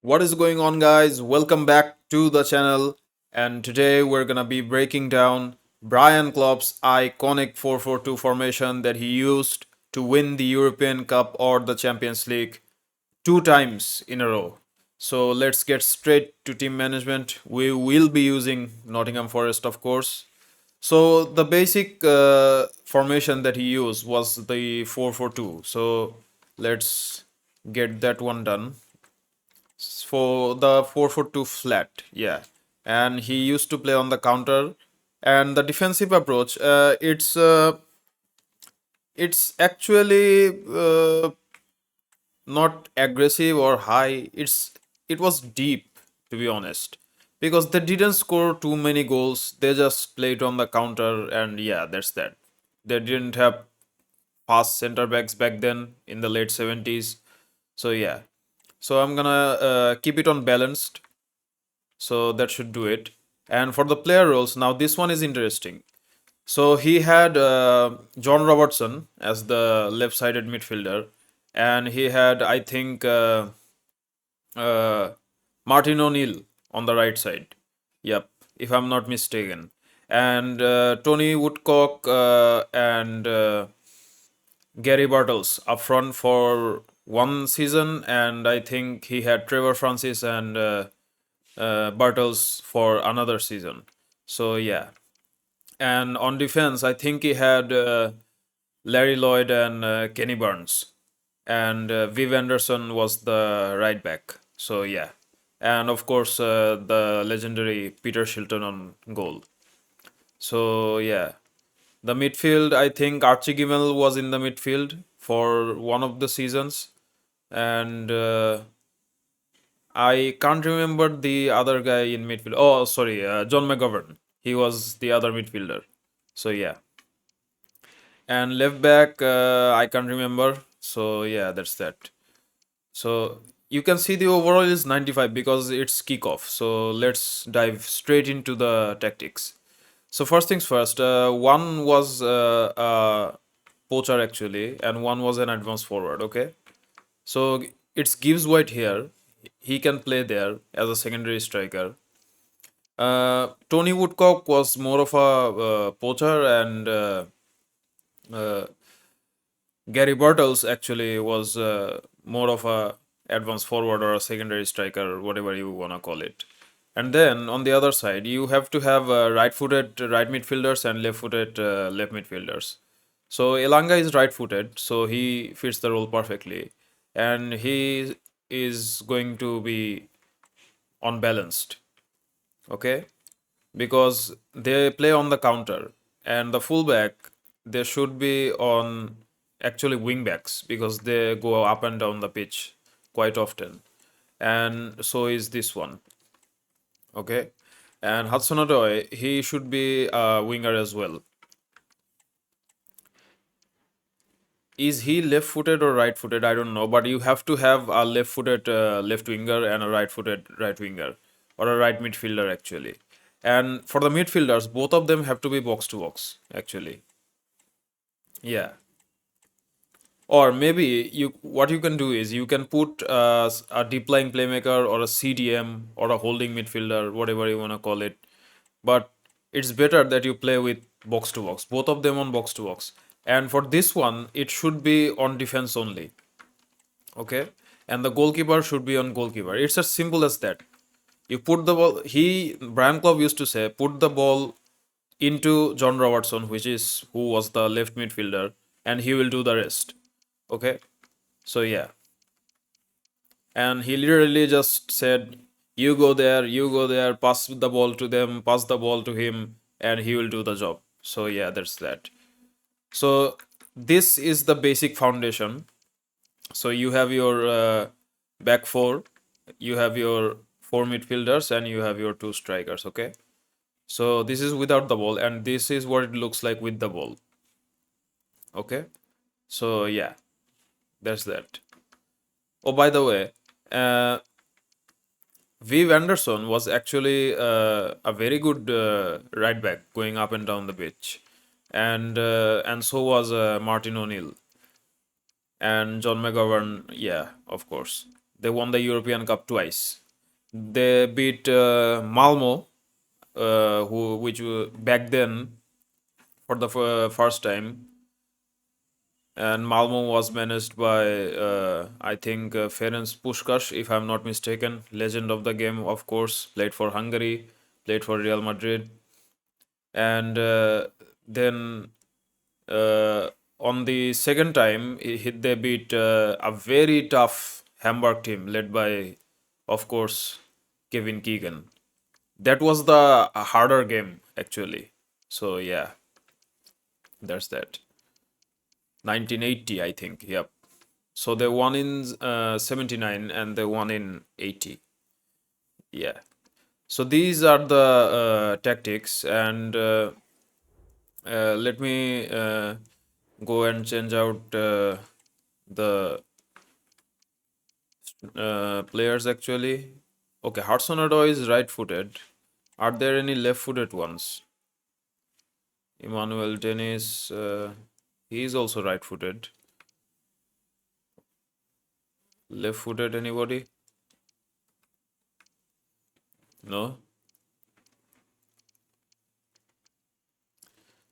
What is going on, guys? Welcome back to the channel. And today we're gonna be breaking down Brian Clough's iconic 4-4-2 formation that he used to win the European Cup or the Champions League two times in a row. So let's get straight to team management. We will be using Nottingham Forest, of course. So the basic formation that he used was the 4-4-2. So let's get that one done for the 4-4-2 flat, yeah. And he used to play on the counter. And the defensive approach, it's actually not aggressive or high. It was deep, to be honest, because they didn't score too many goals. They just played on the counter, and yeah, that's that. They didn't have fast center backs back then in the late 70s. So yeah, so I'm gonna keep it on balanced. So that should do it. And for the player roles, now this one is interesting. So he had John Robertson as the left-sided midfielder, and he had, I think, uh, Martin O'Neill on the right side. Yep, if I'm not mistaken. And Tony Woodcock and Gary Bartels up front for one season, and I think he had Trevor Francis and Bartels for another season. So yeah, and on defense, I think he had Larry Lloyd and Kenny Burns, and Viv Anderson was the right back. So yeah, and of course the legendary Peter Shilton on goal. So yeah, the midfield, I think Archie Gimmel was in the midfield for one of the seasons, and I can't remember the other guy in midfield. Oh, sorry, John McGovern. He was the other midfielder. So yeah, and left back, I can't remember. So yeah, that's that. So you can see the overall is 95 because it's kickoff. So let's dive straight into the tactics. So first things first, one was poacher actually, and one was an advanced forward. Okay, so it's Gibbs White here. He can play there as a secondary striker. Tony Woodcock was more of a poacher, and uh, Gary Bartels actually was more of a advanced forward or a secondary striker, whatever you wanna call it. And then on the other side, you have to have right-footed right midfielders and left-footed left midfielders. So Elanga is right-footed, so he fits the role perfectly, and he is going to be unbalanced. Okay, because they play on the counter, and the fullback, they should be on actually wing backs because they go up and down the pitch quite often, and so is this one. Okay, and Hudson Odoi, he should be a winger as well. Is he left footed or right footed? I don't know, but you have to have a left footed left winger and a right footed right winger, or a right midfielder actually. And for the midfielders, both of them have to be box to box actually. Yeah. Or maybe you what you can do is you can put a deep lying playmaker or a CDM or a holding midfielder, whatever you want to call it. But it's better that you play with box to box, both of them on box to box. And for this one, it should be on defense only. Okay, and the goalkeeper should be on goalkeeper. It's as simple as that. You put the ball. Brian Clough used to say, put the ball into John Robertson, which is who was the left midfielder, and he will do the rest. Okay, so yeah, and he literally just said, you go there, pass the ball to them, pass the ball to him, and he will do the job. So yeah, that's that. So this is the basic foundation. So you have your back four, you have your four midfielders, and you have your two strikers. Okay, so this is without the ball, and this is what it looks like with the ball. Okay, so yeah, that's that. Oh, by the way, uh, Viv Anderson was actually a very good right back going up and down the pitch, and so was Martin O'Neill and John McGovern. Yeah, of course, They won the European Cup twice. They beat Malmo, which back then for the first time, and Malmo was managed by I think Ferenc Puskás, if I'm not mistaken, legend of the game, of course, played for Hungary, played for Real Madrid, and then uh, on the second time they beat a very tough Hamburg team led by, of course, Kevin Keegan. That was the harder game actually. So yeah, that's that. 1980, I think. Yep. So they won in 79 and they won in 80. Yeah. So these are the tactics, and let me go and change out the players actually. Okay, Hudson Odoi is right-footed. Are there any left-footed ones? Emmanuel Dennis, he is also right-footed. Left-footed, anybody? No?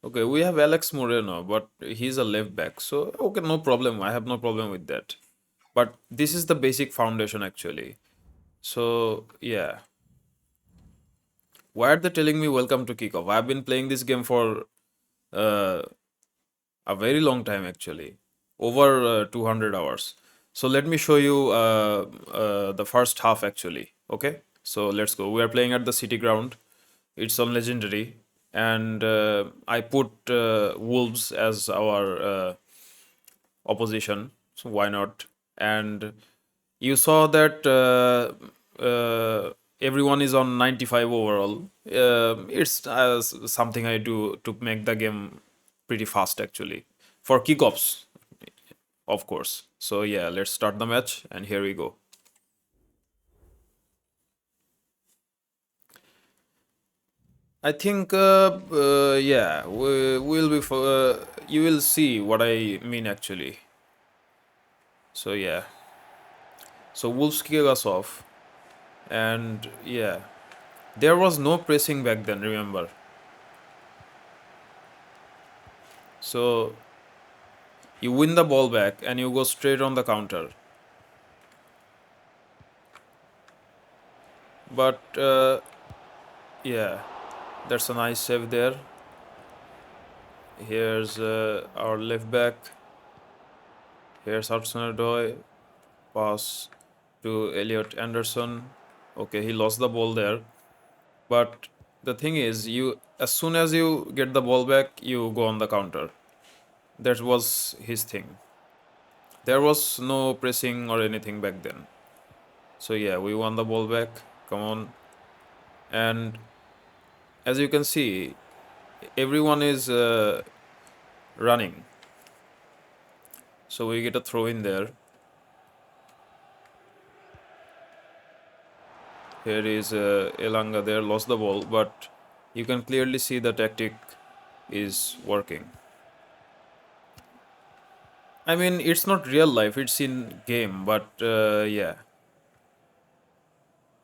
Okay, we have Alex Moreno, but he's a left back. So, okay, no problem. I have no problem with that. But this is the basic foundation actually. So, yeah. Why are they telling me welcome to kickoff? I've been playing this game for uh, a very long time actually, over 200 hours. So let me show you the first half actually. Okay, so let's go. We are playing at the city ground. It's on legendary, and I put Wolves as our opposition. So why not? And you saw that everyone is on 95 overall. It's something I do to make the game pretty fast actually for kickoffs, of course. So yeah, let's start the match, and here we go. I think yeah, we'll be you will see what I mean actually. So yeah, so Wolves kick us off, and yeah, there was no pressing back then, remember. So you win the ball back and you go straight on the counter. But yeah, that's a nice save there. Here's our left back. Here's Hudson-Odoi. Pass to Elliot Anderson. Okay, he lost the ball there. But the thing is, you as soon as you get the ball back, you go on the counter. That was his thing. There was no pressing or anything back then. So yeah, we won the ball back. Come on. And as you can see, everyone is running. So we get a throw in there. Here is Elanga there, lost the ball, but you can clearly see the tactic is working. I mean, it's not real life, it's in game, but yeah.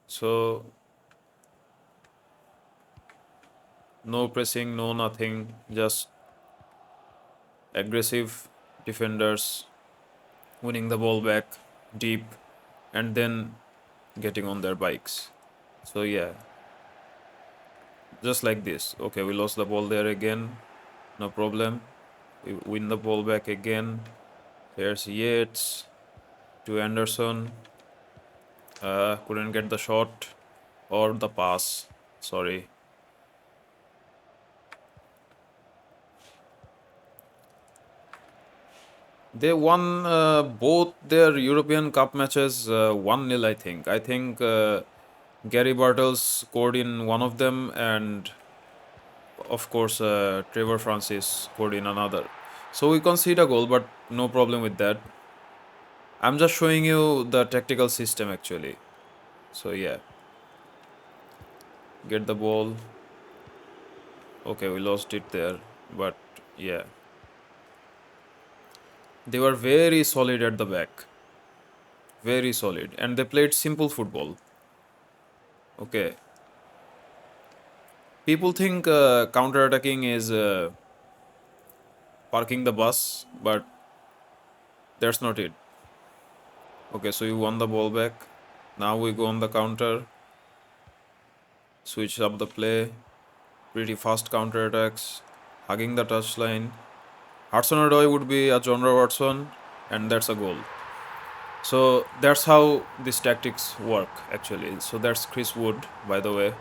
So, no pressing, no nothing, just aggressive defenders winning the ball back deep and then getting on their bikes. So, yeah, just like this. Okay, we lost the ball there again, no problem. We win the ball back again. Here's Yates to Anderson. Couldn't get the shot or the pass. Sorry. They won both their European Cup matches 1-0, I think. I think Gary Bartels scored in one of them, and of course, Trevor Francis scored in another. So we concede a goal, but no problem with that. I'm just showing you the tactical system actually. So yeah, get the ball. Okay, we lost it there, but yeah, they were very solid at the back. very solid, and they played simple football. Okay, people think counter-attacking is parking the bus, but that's not it. Okay, so you won the ball back. Now we go on the counter, switch up the play, pretty fast counter-attacks, hugging the touchline. Hudson-Odoi would be a John Robertson, and that's a goal. So that's how these tactics work actually. So that's Chris Wood, by the way,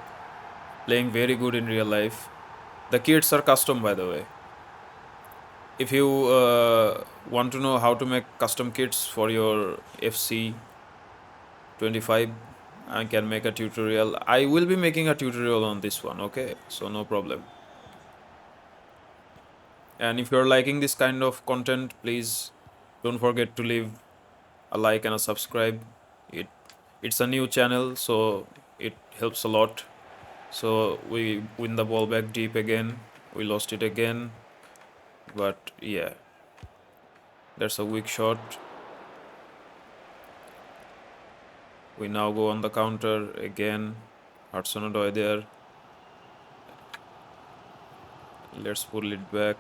playing very good in real life. The kits are custom, by the way. If you want to know how to make custom kits for your FC25, I can make a tutorial. I will be making a tutorial on this one, okay? So no problem. And if you're liking this kind of content, please don't forget to leave a like and a subscribe. It it's a new channel, so it helps a lot. So we win the ball back deep again. We lost it again, but yeah, that's a weak shot. We now go on the counter again. Hudson-Odoi there. Let's pull it back.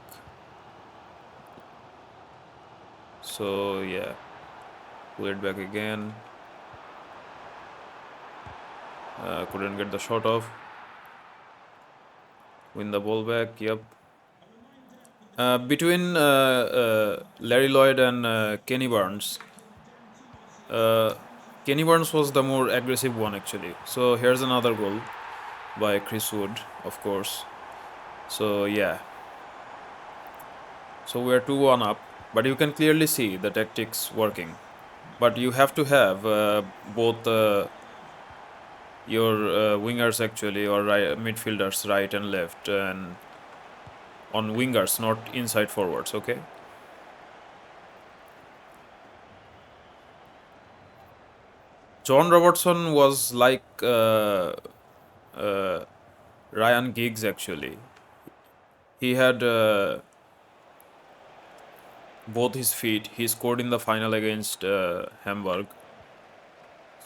So yeah, pull it back again. Couldn't get the shot off. Win the ball back. Yep. Between Larry Lloyd and Kenny Barnes, uh, Kenny Barnes was the more aggressive one actually. So here's another goal by Chris Wood, of course. So yeah, so we're 2-1 up, but you can clearly see the tactics working. But you have to have both your wingers actually, or midfielders right and left, and on wingers, not inside forwards. Okay. John Robertson was like Ryan Giggs actually. He had both his feet. He scored in the final against Hamburg.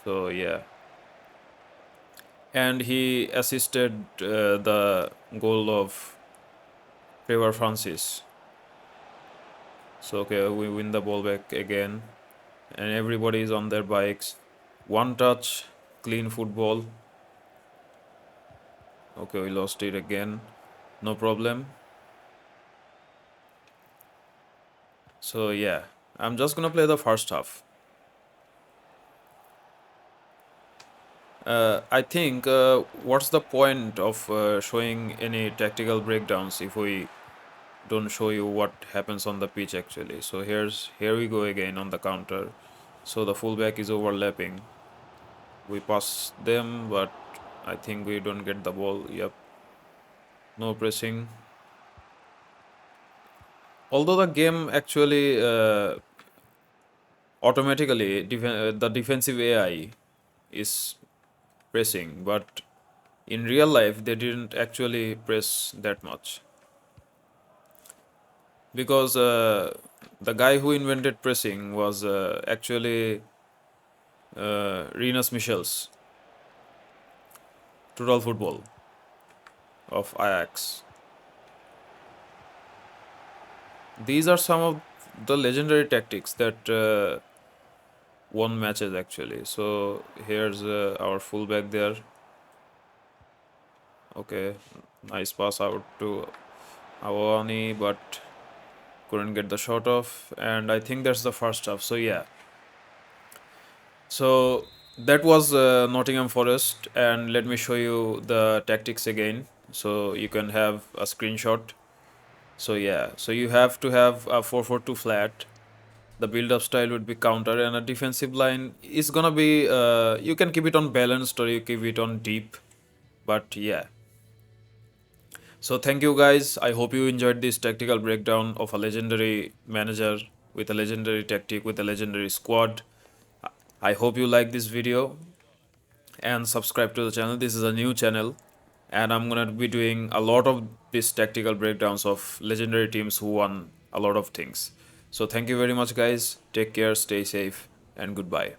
So yeah, and he assisted the goal of Trevor Francis. So okay, we win the ball back again, and everybody is on their bikes. One touch, clean football. Okay, we lost it again. No problem. So yeah, I'm just gonna play the first half. I think what's the point of showing any tactical breakdowns if we don't show you what happens on the pitch actually. So here we go again on the counter. So the fullback is overlapping. We pass them, but I think we don't get the ball. Yep. No pressing. Although the game actually automatically the defensive AI is pressing, but in real life they didn't actually press that much because the guy who invented pressing was actually Rinus Michels, Total Football of Ajax. These are some of the legendary tactics that won matches actually. So here's our fullback there. Okay, nice pass out to Awani, but couldn't get the shot off. And I think that's the first half. So yeah. So that was Nottingham Forest, and let me show you the tactics again, so you can have a screenshot. So yeah, so you have to have a 4-4-2 flat. The build-up style would be counter, and a defensive line is gonna be you can keep it on balanced or you keep it on deep, but yeah. So thank you guys. I hope you enjoyed this tactical breakdown of a legendary manager with a legendary tactic with a legendary squad. I hope you like this video and subscribe to the channel. This is a new channel, and I'm gonna be doing a lot of these tactical breakdowns of legendary teams who won a lot of things. So thank you very much guys. Take care, stay safe, and goodbye.